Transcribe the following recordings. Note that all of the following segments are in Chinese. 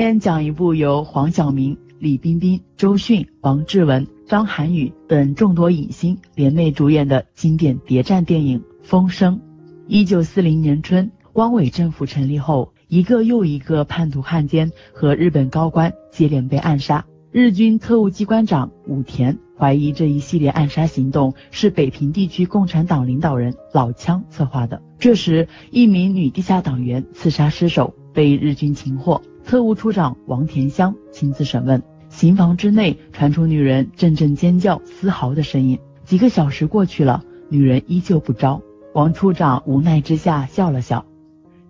今天讲一部由黄晓明、李冰冰、周迅、王志文、张涵予等众多影星联袂主演的经典谍战电影《风声》。1940年春，汪伪政府成立后，一个又一个叛徒汉奸和日本高官接连被暗杀。日军特务机关长武田怀疑这一系列暗杀行动是北平地区共产党领导人老枪策划的。这时，一名女地下党员刺杀尸首，被日军擒获。特务处长王田香亲自审问，刑房之内传出女人阵阵尖叫嘶嚎的声音。几个小时过去了，女人依旧不招。王处长无奈之下笑了笑，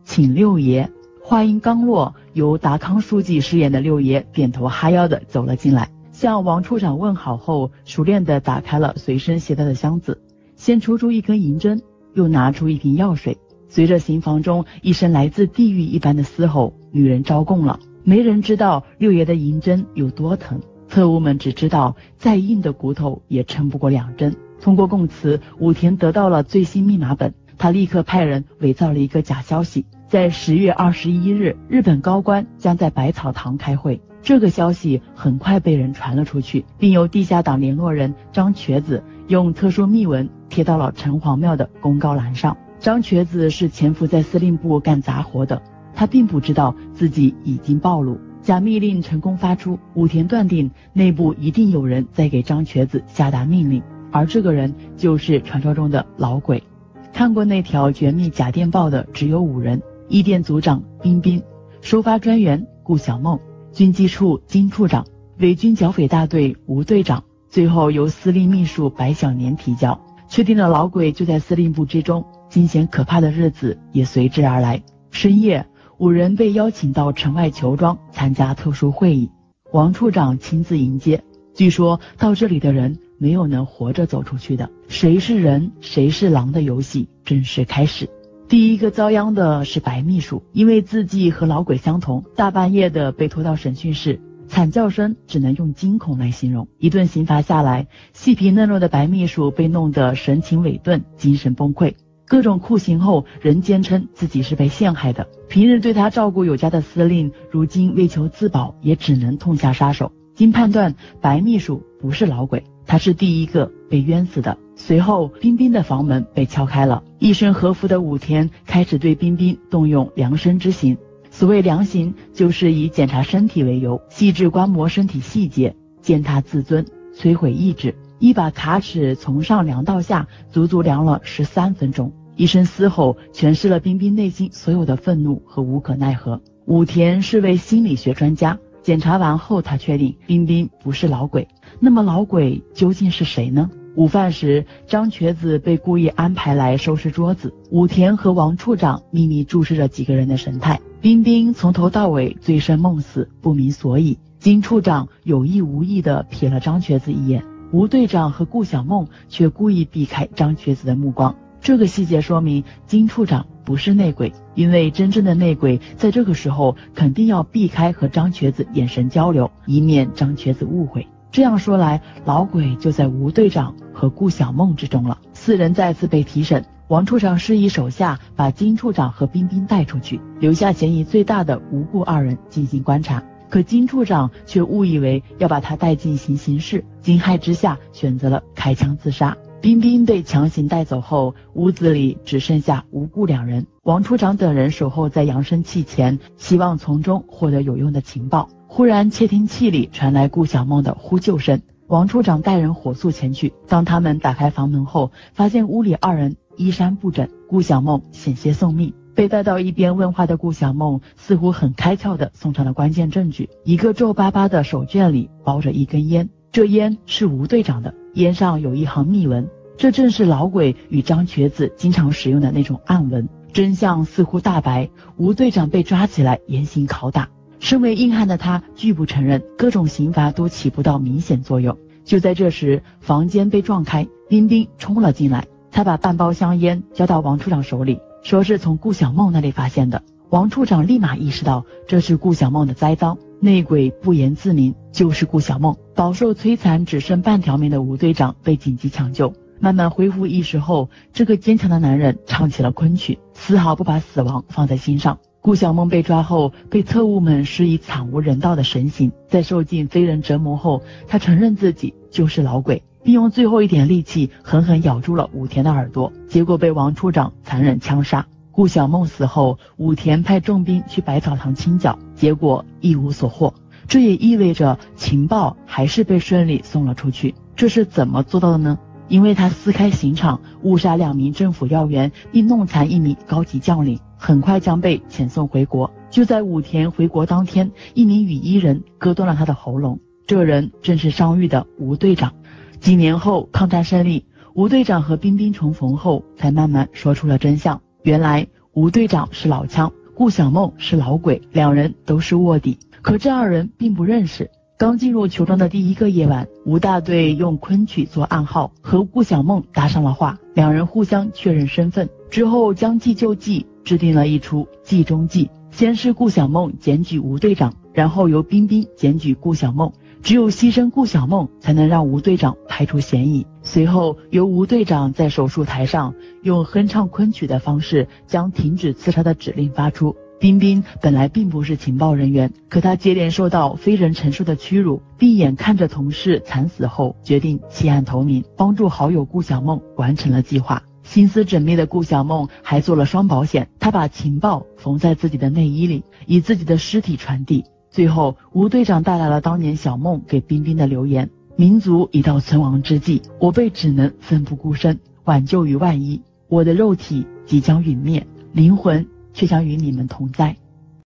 请六爷。话音刚落，由达康书记饰演的六爷点头哈腰的走了进来，向王处长问好后，熟练的打开了随身携带的箱子，先抽出一根银针，又拿出一瓶药水。随着刑房中一声来自地狱一般的嘶吼，女人招供了。没人知道六爷的银针有多疼，特务们只知道再硬的骨头也撑不过2针。通过供词，武田得到了最新密码本，他立刻派人伪造了一个假消息，在10月21日，日本高官将在百草堂开会。这个消息很快被人传了出去，并由地下党联络人张瘸子用特殊密文贴到了城隍庙的公告栏上。张瘸子是潜伏在司令部干杂活的，他并不知道自己已经暴露。假密令成功发出，武田断定内部一定有人在给张瘸子下达命令，而这个人就是传说中的老鬼。看过那条绝密假电报的只有5人：一电组长冰冰，收发专员顾小梦，军机处金处长，伪军剿匪大队吴队长，最后由司令秘书白小年提交。确定了老鬼就在司令部之中，惊险可怕的日子也随之而来。深夜，5人被邀请到城外球庄参加特殊会议，王处长亲自迎接。据说到这里的人没有能活着走出去的，谁是人谁是狼的游戏正式开始。第一个遭殃的是白秘书，因为字迹和老鬼相同，大半夜的被拖到审讯室，惨叫声只能用惊恐来形容。一顿刑罚下来，细皮嫩肉的白秘书被弄得神情萎顿，精神崩溃。各种酷刑后，仍坚称自己是被陷害的。平日对他照顾有加的司令，如今为求自保，也只能痛下杀手。经判断，白秘书不是老鬼，他是第一个被冤死的。随后，冰冰的房门被敲开了，一身和服的武田开始对冰冰动用量身之刑。所谓量刑，就是以检查身体为由，细致观摩身体细节，践踏自尊，摧毁意志。一把卡尺从上量到下，足足量了13分钟。一声嘶吼诠释了冰冰内心所有的愤怒和无可奈何。武田是位心理学专家，检查完后他确定冰冰不是老鬼。那么老鬼究竟是谁呢？午饭时，张瘸子被故意安排来收拾桌子，武田和王处长秘密注视着几个人的神态。冰冰从头到尾醉生梦死，不明所以。金处长有意无意地瞥了张瘸子一眼，吴队长和顾小梦却故意避开张瘸子的目光。这个细节说明金处长不是内鬼，因为真正的内鬼在这个时候肯定要避开和张瘸子眼神交流，以免张瘸子误会。这样说来，老鬼就在吴队长和顾小梦之中了。4人再次被提审，王处长示意手下把金处长和冰冰带出去，留下嫌疑最大的吴顾2人进行观察。可金处长却误以为要把他带进行刑室，惊骇之下选择了开枪自杀。冰冰被强行带走后，屋子里只剩下吴顾2人。王处长等人守候在扬声器前，希望从中获得有用的情报。忽然窃听器里传来顾小梦的呼救声，王处长带人火速前去。当他们打开房门后，发现屋里2人衣衫不整，顾小梦险些送命。被带到一边问话的顾小梦似乎很开窍地送上了关键证据，一个皱巴巴的手绢里包着一根烟，这烟是吴队长的，烟上有一行密文，这正是老鬼与张瘸子经常使用的那种暗文。真相似乎大白，吴队长被抓起来严刑拷打。身为硬汉的他拒不承认，各种刑罚都起不到明显作用。就在这时，房间被撞开，冰冰冲了进来，他把半包香烟交到王处长手里，说是从顾小梦那里发现的。王处长立马意识到这是顾小梦的栽赃，内鬼不言自明，就是顾小梦。饱受摧残只剩半条命的吴队长被紧急抢救，慢慢恢复意识后，这个坚强的男人唱起了昆曲，丝毫不把死亡放在心上。顾小梦被抓后，被特务们施以惨无人道的神刑，在受尽非人折磨后，他承认自己就是老鬼，并用最后一点力气狠狠咬住了武田的耳朵，结果被王处长残忍枪杀。顾小梦死后，武田派重兵去百草堂清剿，结果一无所获。这也意味着情报还是被顺利送了出去。这是怎么做到的呢？因为他撕开刑场，误杀2名政府要员，并弄残1名高级将领，很快将被遣送回国。就在武田回国当天，1名羽衣人割断了他的喉咙，这人正是伤愈的吴队长。几年后，抗战胜利，吴队长和彬彬重逢后，才慢慢说出了真相。原来吴队长是老枪，顾小梦是老鬼，两人都是卧底。可这2人并不认识。刚进入球庄的第1个夜晚，吴大队用昆曲做暗号，和顾小梦搭上了话，两人互相确认身份之后，将计就计，制定了一出计中计。先是顾小梦检举吴队长，然后由彬彬检举顾小梦，只有牺牲顾小梦，才能让吴队长排除嫌疑。随后由吴队长在手术台上用哼唱昆曲的方式，将停止刺杀的指令发出。彬彬本来并不是情报人员，可他接连受到非人承受的屈辱，并眼看着同事惨死后，决定弃暗投明，帮助好友顾小梦完成了计划。心思缜密的顾小梦还做了双保险，他把情报缝在自己的内衣里，以自己的尸体传递。最后，吴队长带来了当年小梦给彬彬的留言：民族已到存亡之际，我辈只能奋不顾身，挽救于万一。我的肉体即将陨灭，灵魂却将与你们同在。